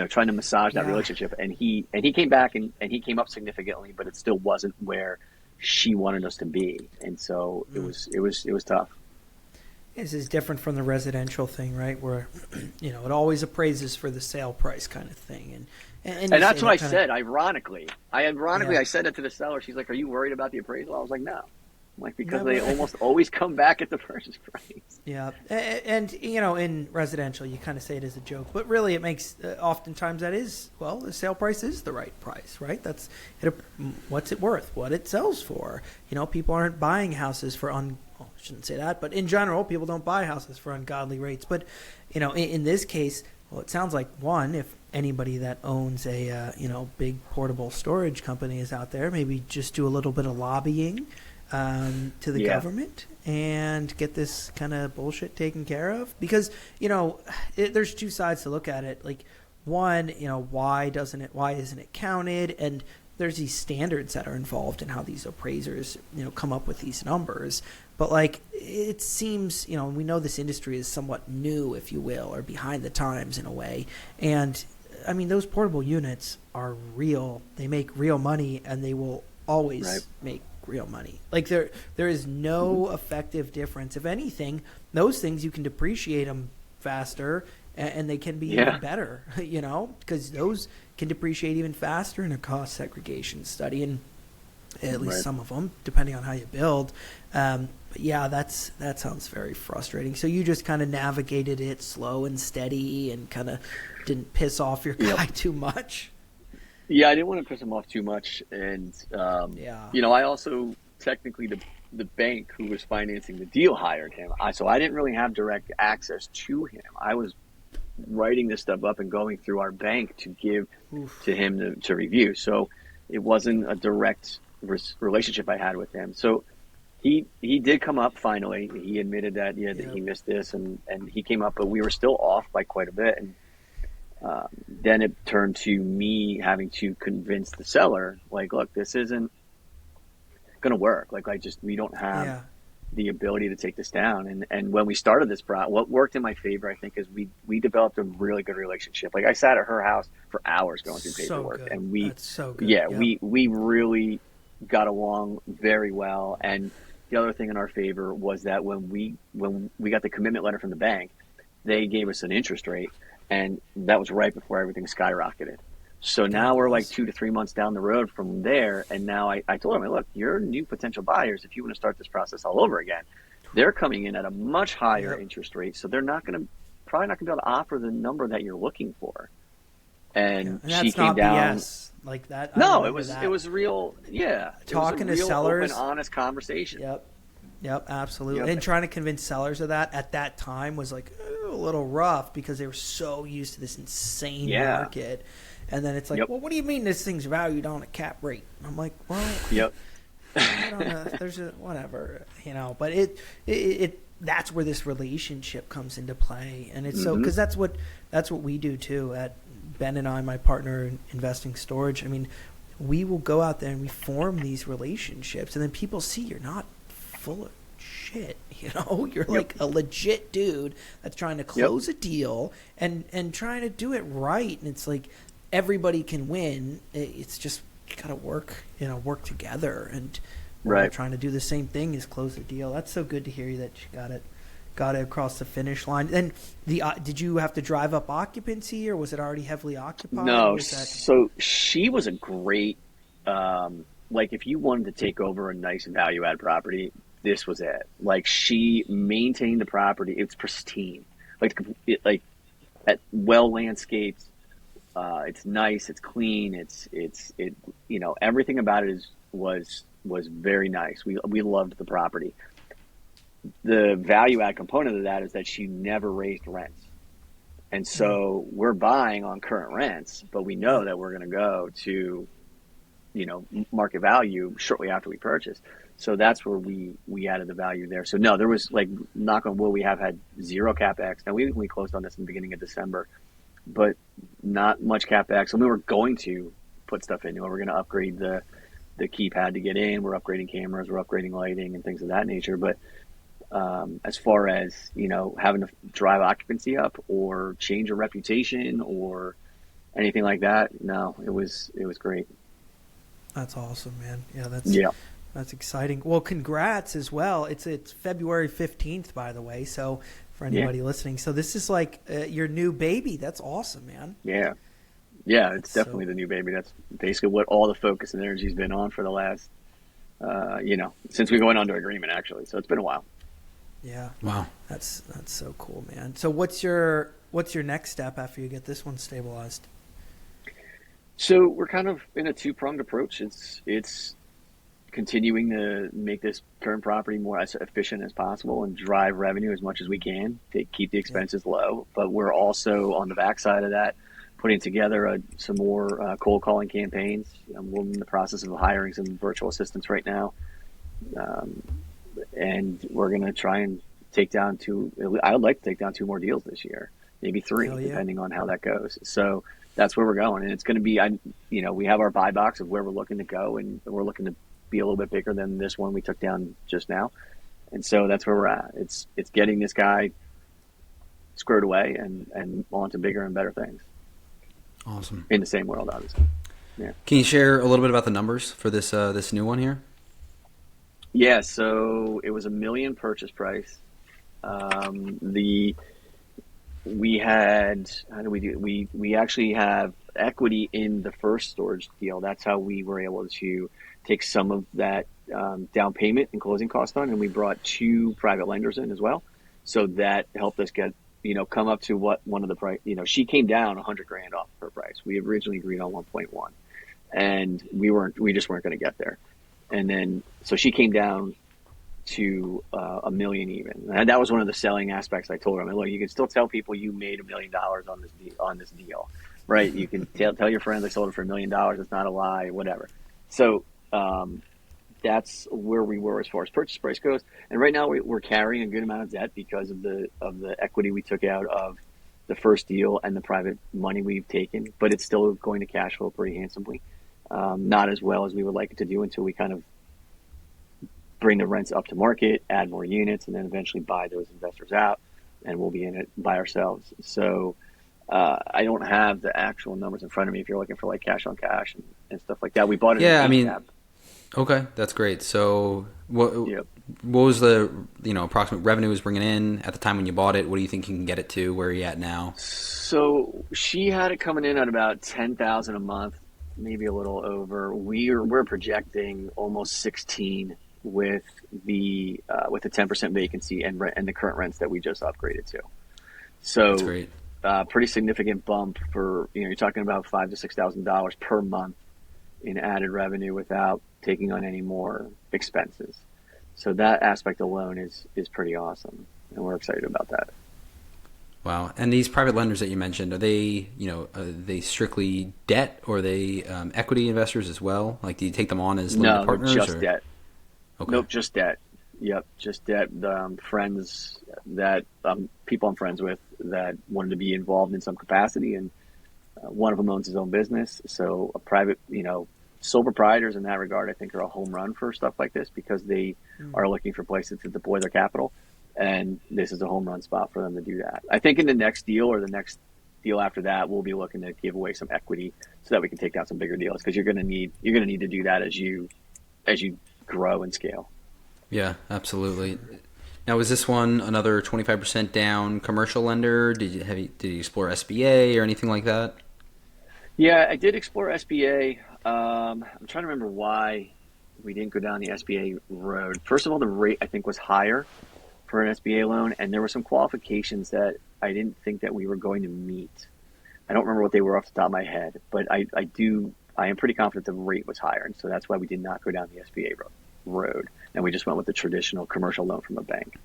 trying to massage that Yeah. relationship. And he came back and he came up significantly, but it still wasn't where she wanted us to be. And so it was tough. This is different from the residential thing, right? Where, it always appraises for the sale price kind of thing. And And that's you what I say that said. Ironically, Yeah. I said it to the seller. She's like, "Are you worried about the appraisal?" I was like, "No." I'm like, because No, they but- almost always come back at the purchase price. Yeah, and in residential, you kind of say it as a joke, but really, it makes oftentimes that is the sale price is the right price, right? That's what's it worth, what it sells for. People aren't buying houses for I shouldn't say that, but in general, people don't buy houses for ungodly rates. But in this case, it sounds like if anybody that owns a big portable storage company is out there, maybe just do a little bit of lobbying to the government and get this kind of bullshit taken care of, because there's two sides to look at it. Like, one, why isn't it counted? And there's these standards that are involved in how these appraisers come up with these numbers. But it seems we know this industry is somewhat new, if you will, or behind the times in a way. And I mean, those portable units are real. They make real money, and they will always make real money. Like, there is no effective difference. If anything, those things, you can depreciate them faster, and they can be even better, because those can depreciate even faster in a cost segregation study, and at least some of them, depending on how you build. But yeah, that sounds very frustrating. So you just kind of navigated it slow and steady, and kind of didn't piss off your guy too much. Yeah, I didn't want to piss him off too much, and I also technically the bank who was financing the deal hired him. So I didn't really have direct access to him. I was writing this stuff up and going through our bank to give to him to review. So it wasn't a direct relationship I had with him. So he did come up finally. He admitted that that he missed this, and he came up, but we were still off by quite a bit. And then it turned to me having to convince the seller, like, look, this isn't going to work. We don't have the ability to take this down. And when we started this project, what worked in my favor, I think, is we developed a really good relationship. Like, I sat at her house for hours going through paperwork, good. and That's so good. we really got along very well. And the other thing in our favor was that when we got the commitment letter from the bank, they gave us an interest rate. And that was right before everything skyrocketed. So now we're like 2 to 3 months down the road from there. And now I told him, look, you're new potential buyers. If you want to start this process all over again, they're coming in at a much higher interest rate. So they're probably not going to be able to offer the number that you're looking for. And she that's came not down. BS like that. No, it was real. Yeah. Talking it was a to real sellers. open, honest conversation. Yep, absolutely. Yep. And trying to convince sellers of that at that time was a little rough, because they were so used to this insane market. And then it's like, well, what do you mean this thing's valued on a cap rate? And I'm like, well, I don't know. There's whatever, but it that's where this relationship comes into play. And it's so, because that's what we do too at Ben and I, my partner in Investing Storage. I mean, we will go out there and we form these relationships, and then people see you're not full of shit, you're like a legit dude that's trying to close a deal and trying to do it right. And it's like, everybody can win. It's just, you gotta work together, and we're trying to do the same thing as close the deal. That's so good to hear you that you got it across the finish line. And did you have to drive up occupancy, or was it already heavily occupied? No, so she was a great, if you wanted to take over a nice value add property, this was it. Like, she maintained the property. It's pristine. Well landscaped. It's nice. It's clean. Everything about it was very nice. We loved the property. The value add component of that is that she never raised rents. And so we're buying on current rents, but we know that we're going to go to, market value shortly after we purchase. So that's where we added the value there. So no, there was, knock on wood, we have had zero CapEx. Now we closed on this in the beginning of December, but not much CapEx. And we were going to put stuff in. We're going to upgrade the keypad to get in. We're upgrading cameras. We're upgrading lighting and things of that nature. But as far as having to drive occupancy up or change a reputation or anything like that. No, it was great. That's awesome, man. Yeah, Yeah. that's exciting. Well, congrats as well. It's February 15th, by the way. So for anybody listening, so this is like your new baby. That's awesome, man. Yeah. Yeah, it's definitely the new baby. That's basically what all the focus and energy has been on for the last, since we went under agreement, actually. So it's been a while. Yeah. Wow. That's so cool, man. So what's your next step after you get this one stabilized? So we're kind of in a two-pronged approach. It's continuing to make this current property more as efficient as possible and drive revenue as much as we can to keep the expenses low. But we're also on the backside of that, putting together some more cold calling campaigns. We're in the process of hiring some virtual assistants right now. And we're going to try and I would like to take down 2 more deals this year, maybe 3, depending on how that goes. So that's where we're going. And it's going to be, we have our buy box of where we're looking to go, and we're looking to be a little bit bigger than this one we took down just now. And so that's where we're at. It's getting this guy squared away and on to bigger and better things. Awesome. In the same world, obviously. Yeah. Can you share a little bit about the numbers for this this new one here? Yeah, so it was $1 million purchase price. We had, how do we do it? We actually have equity in the first storage deal. That's how we were able to take some of that down payment and closing cost on, and we brought 2 private lenders in as well. So that helped us get, come up to what one of the price, she came down $100,000 off her price. We originally agreed on 1.1, and we just weren't going to get there. And then, so she came down to $1 million even. And that was one of the selling aspects I told her. I mean, look, you can still tell people you made $1 million on this deal, right? You can tell your friends I sold it for $1 million. It's not a lie, whatever. So that's where we were as far as purchase price goes. And right now we're carrying a good amount of debt because of the equity we took out of the first deal and the private money we've taken. But it's still going to cash flow pretty handsomely. Not as well as we would like it to do until we kind of bring the rents up to market, add more units, and then eventually buy those investors out, and we'll be in it by ourselves. So I don't have the actual numbers in front of me if you're looking for like cash on cash and stuff like that. We bought it. Yeah, I mean, okay, that's great. So what was the approximate revenue it was bringing in at the time when you bought it? What do you think you can get it to? Where are you at now? So she had it coming in at about $10,000 a month, maybe a little over. We're projecting almost 16 with the 10% vacancy and the current rents that we just upgraded to. So that's great. Pretty significant bump for you're talking about $5,000 to $6,000 per month in added revenue without taking on any more expenses. So that aspect alone is pretty awesome, and we're excited about that. Wow. And these private lenders that you mentioned, are they, are they strictly debt, or are they equity investors as well? Like, do you take them on as limited partners? No, just debt. Okay. Nope, just debt. Yep, just debt. Friends that people I'm friends with that wanted to be involved in some capacity, and one of them owns his own business. So a private, sole proprietors in that regard, I think, are a home run for stuff like this because they are looking for places to deploy their capital. And this is a home run spot for them to do that. I think in the next deal or the next deal after that, we'll be looking to give away some equity so that we can take down some bigger deals, because you're going to need to do that as you grow and scale. Yeah, absolutely. Now, is this one another 25% down commercial lender? Did you explore SBA or anything like that? Yeah, I did explore SBA. I'm trying to remember why we didn't go down the SBA road. First of all, the rate I think was higher for an SBA loan, and there were some qualifications that I didn't think that we were going to meet. I don't remember what they were off the top of my head, but I am pretty confident the rate was higher, and so that's why we did not go down the SBA road, and we just went with the traditional commercial loan from a bank.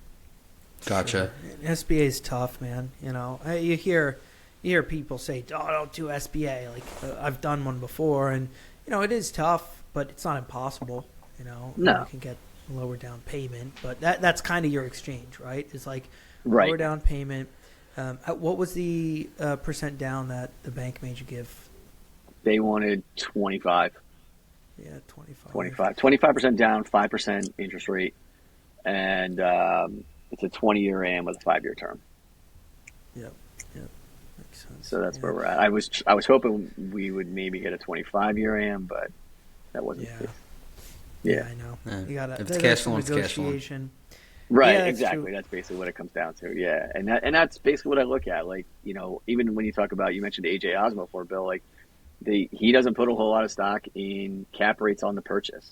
Gotcha. SBA is tough, man. You hear people say, "Oh, don't do SBA." Like I've done one before, and it is tough, but it's not impossible. No, you can get lower down payment, but that's kind of your exchange, right? It's like right. Lower down payment. What was the percent down that the bank made you give? They wanted 25. Yeah, 25. 25% down, 5% interest rate, and it's a 20-year AM with a 5-year term. Yep. Makes sense. So that's Yeah. where we're at. I was hoping we would maybe get a 25-year AM, but that wasn't the case. Yeah, I know. Yeah. You got If it's cash flowing, it's cash flowing. negotiation. Right, Yeah, that's exactly. true. That's basically what it comes down to. Yeah, and that's basically what I look at. Like, even when you talk about, you mentioned AJ Osmo for Bill, like he doesn't put a whole lot of stock in cap rates on the purchase.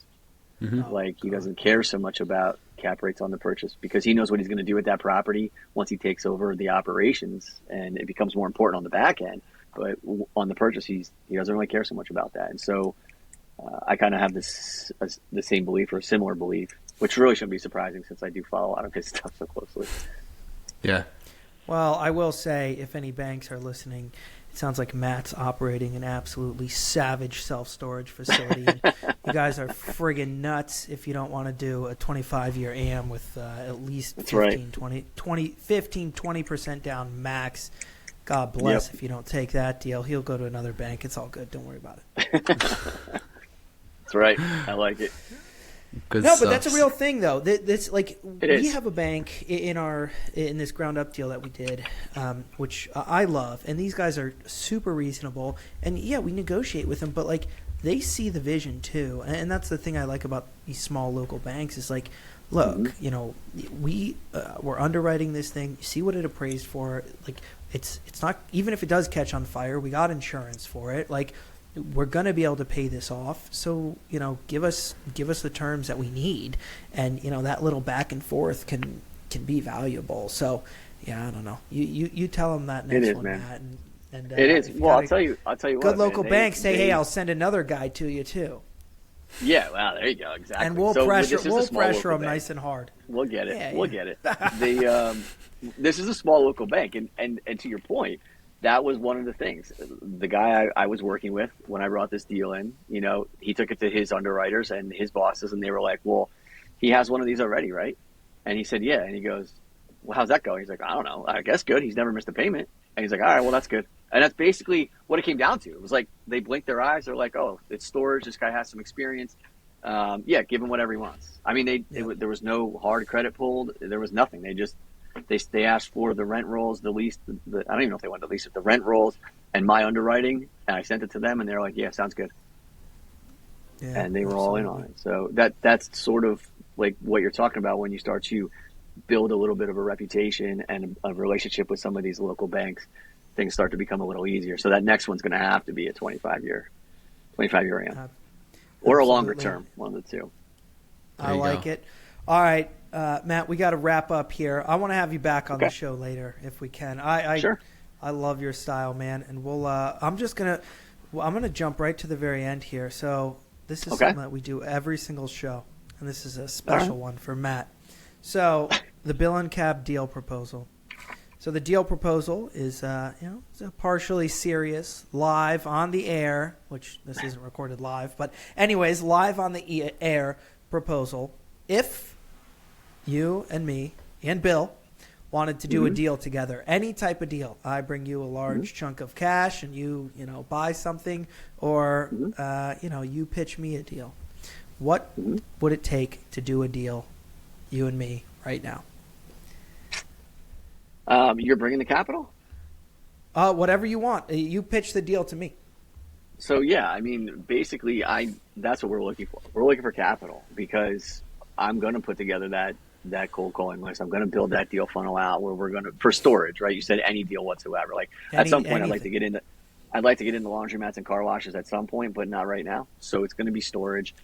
Mm-hmm. Like he doesn't care so much about cap rates on the purchase because he knows what he's going to do with that property once he takes over the operations, and it becomes more important on the back end. But on the purchase, he doesn't really care so much about that, and so I kind of have the same belief or a similar belief, which really shouldn't be surprising since I do follow a lot of his stuff so closely. Yeah. Well, I will say, if any banks are listening, it sounds like Matt's operating an absolutely savage self-storage facility. You guys are friggin' nuts if you don't want to do a 25-year AM with at least 20% down max. God bless if you don't take that deal. He'll go to another bank. It's all good. Don't worry about it. That's right. I like it. Good No, stuff. but that's a real thing, though. This It we is. have a bank in this ground up deal that we did, which I love, and these guys are super reasonable. And yeah, we negotiate with them, but like they see the vision too, and that's the thing I like about these small local banks is like, look, we're underwriting this thing. You see what it appraised for. Like it's not, even if it does catch on fire, we got insurance for it. Like, we're going to be able to pay this off. So, give us the terms that we need. And, that little back and forth can be valuable. So, yeah, I don't know. You tell them that next It is, one, man. Matt. And It is. if you Well, got I'll tell you what. good local man, banks say, hey, I'll send another guy to you too. Yeah, wow, there you go. Exactly. And we'll So pressure this is a small local them bank. nice and hard. We'll get it. Yeah, We'll yeah. get it. This is a small local bank, and to your point, that was one of the things. The guy I was working with when I brought this deal in, he took it to his underwriters and his bosses, and they were like, "Well, he has one of these already, right?" And he said, "Yeah." And he goes, "Well, how's that going?" He's like, "I don't know. I guess good. He's never missed a payment." And he's like, "All right, well, that's good." And that's basically what it came down to. It was like they blinked their eyes. They're like, "Oh, it's storage. This guy has some experience. Yeah, give him whatever he wants." I mean, there was no hard credit pulled. There was nothing. They asked for the rent rolls, the lease. I don't even know if they wanted the lease, the rent rolls, and my underwriting. And I sent it to them, and they're like, "Yeah, sounds good." Yeah, And they were all in on it. So that's sort of like what you're talking about when you start to build a little bit of a reputation and a relationship with some of these local banks. Things start to become a little easier. So that next one's going to have to be a 25-year AM. Or a longer term, one of the two. I like it. All right, Matt, we got to wrap up here. I want to have you back on the show later if we can. Sure. I love your style, man, and I'm gonna jump right to the very end here. So this is something that we do every single show, and this is a special one for Matt. So the Bill and Cab deal proposal. So the deal proposal is, it's a partially serious, live on the air, which this isn't recorded live, but anyways, live on the air proposal. If you and me and Bill wanted to do a deal together, any type of deal, I bring you a large chunk of cash and you buy something, or, you pitch me a deal. What would it take to do a deal, you and me, right now? You're bringing the capital? Whatever you want. You pitch the deal to me. So yeah, I mean, basically, that's what we're looking for. We're looking for capital because I'm going to put together that cold calling list. I'm going to build that deal funnel out where we're going to, for storage, right? You said any deal whatsoever. Like at some point, I'd like to get into laundromats and car washes at some point, but not right now. So it's going to be storage,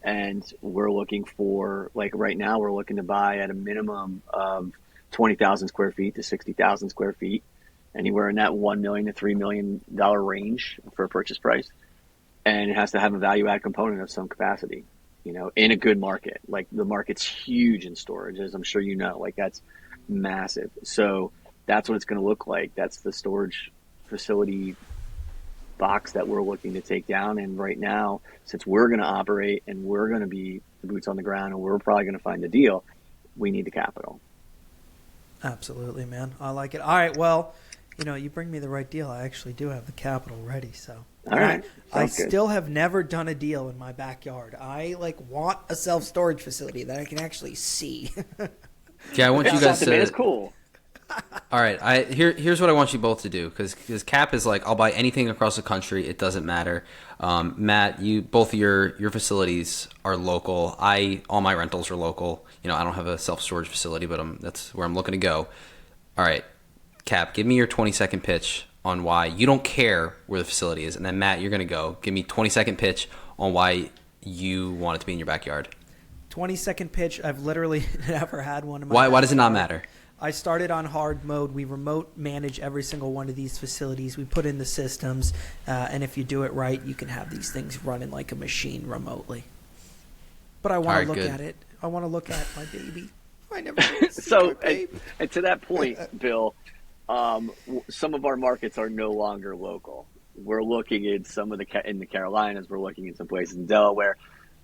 and we're looking for, like right now, we're looking to buy at a minimum of 20,000 square feet to 60,000 square feet, anywhere in that $1 million to $3 million range for a purchase price. And it has to have a value add component of some capacity, in a good market. Like the market's huge in storage, as I'm sure you know, like that's massive. So that's what it's going to look like. That's the storage facility box that we're looking to take down. And right now, since we're going to operate and we're going to be the boots on the ground and we're probably going to find the deal, we need the capital. Absolutely, man. I like it. All right. Well, you bring me the right deal. I actually do have the capital ready. So, all right. I still have never done a deal in my backyard. I want a self-storage facility that I can actually see. Yeah, I want you guys to. It's cool. All right, here's what I want you both to do, because Cap is like, I'll buy anything across the country. It doesn't matter. Matt, you both of your facilities are local. All my rentals are local. I don't have a self-storage facility, but that's where I'm looking to go. All right, Cap, give me your 20-second pitch on why you don't care where the facility is, and then Matt, you're gonna go. Give me 20-second pitch on why you want it to be in your backyard. 20-second pitch. I've literally never had one in my Why does it not matter? I started on hard mode. We remote manage every single one of these facilities. We put in the systems, and if you do it right, you can have these things running like a machine remotely. But I want to look at it. I want to look at my baby. I never see my baby. And to that point, Bill, some of our markets are no longer local. We're looking at in the Carolinas. We're looking at some places in Delaware.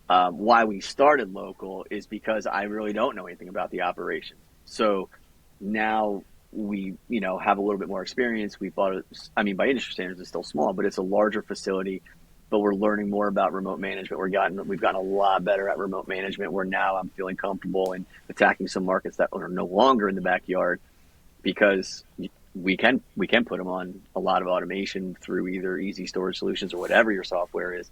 Why we started local is because I really don't know anything about the operation. So now we, have a little bit more experience. We bought it. I mean, by industry standards, it's still small, but it's a larger facility. But we're learning more about remote management. We've gotten a lot better at remote management. Where now I'm feeling comfortable in attacking some markets that are no longer in the backyard, because we can put them on a lot of automation through either Easy Storage Solutions or whatever your software is.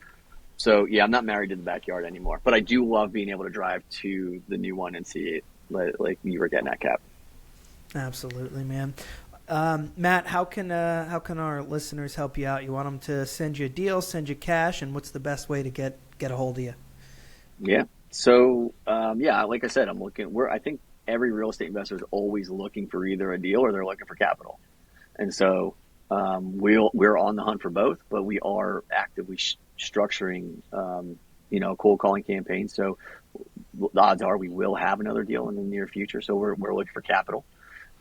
So yeah, I'm not married to the backyard anymore. But I do love being able to drive to the new one and see it, like you were getting at, Cap. Absolutely, man. Matt, how can our listeners help you out? You want them to send you a deal, send you cash, and what's the best way to get a hold of you? Yeah. So like I said, I think every real estate investor is always looking for either a deal or they're looking for capital, and so we're on the hunt for both. But we are actively structuring a cold calling campaign. So the odds are we will have another deal in the near future. So we're looking for capital.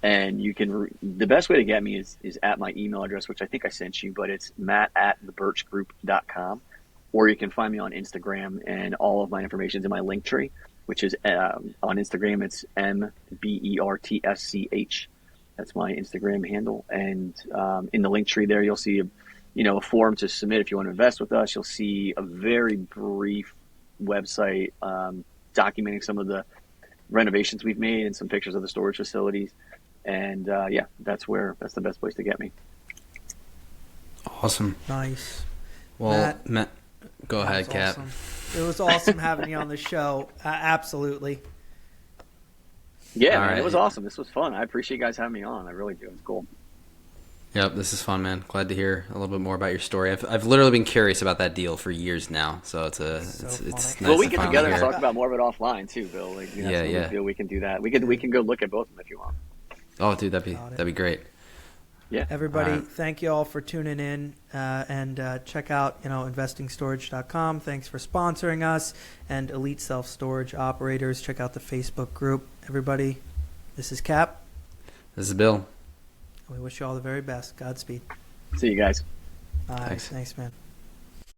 And you can, the best way to get me is at my email address, which I think I sent you, but it's matt@thebirchgroup.com, or you can find me on Instagram, and all of my information is in my link tree, which is on Instagram. It's MBERTSCH. That's my Instagram handle. And in the link tree there, you'll see a form to submit if you want to invest with us. You'll see a very brief website documenting some of the renovations we've made and some pictures of the storage facilities. And that's the best place to get me. Awesome. Nice. Well, Matt, go ahead, Cap. Awesome. It was awesome having you on the show. Absolutely. Yeah, man, it was awesome. This was fun. I appreciate you guys having me on. I really do. It's cool. Yep, this is fun, man. Glad to hear a little bit more about your story. I've literally been curious about that deal for years now, so it's nice. Well, we get together and talk about more of it offline too, Bill. Yeah. We can do that. We can go look at both of them if you want. Oh, dude, that'd be great. Yeah. Everybody, thank you all for tuning in, and check out investingstorage.com. Thanks for sponsoring us, and Elite Self Storage Operators. Check out the Facebook group. Everybody, this is Cap. This is Bill. We wish you all the very best. Godspeed. See you guys. Thanks, man.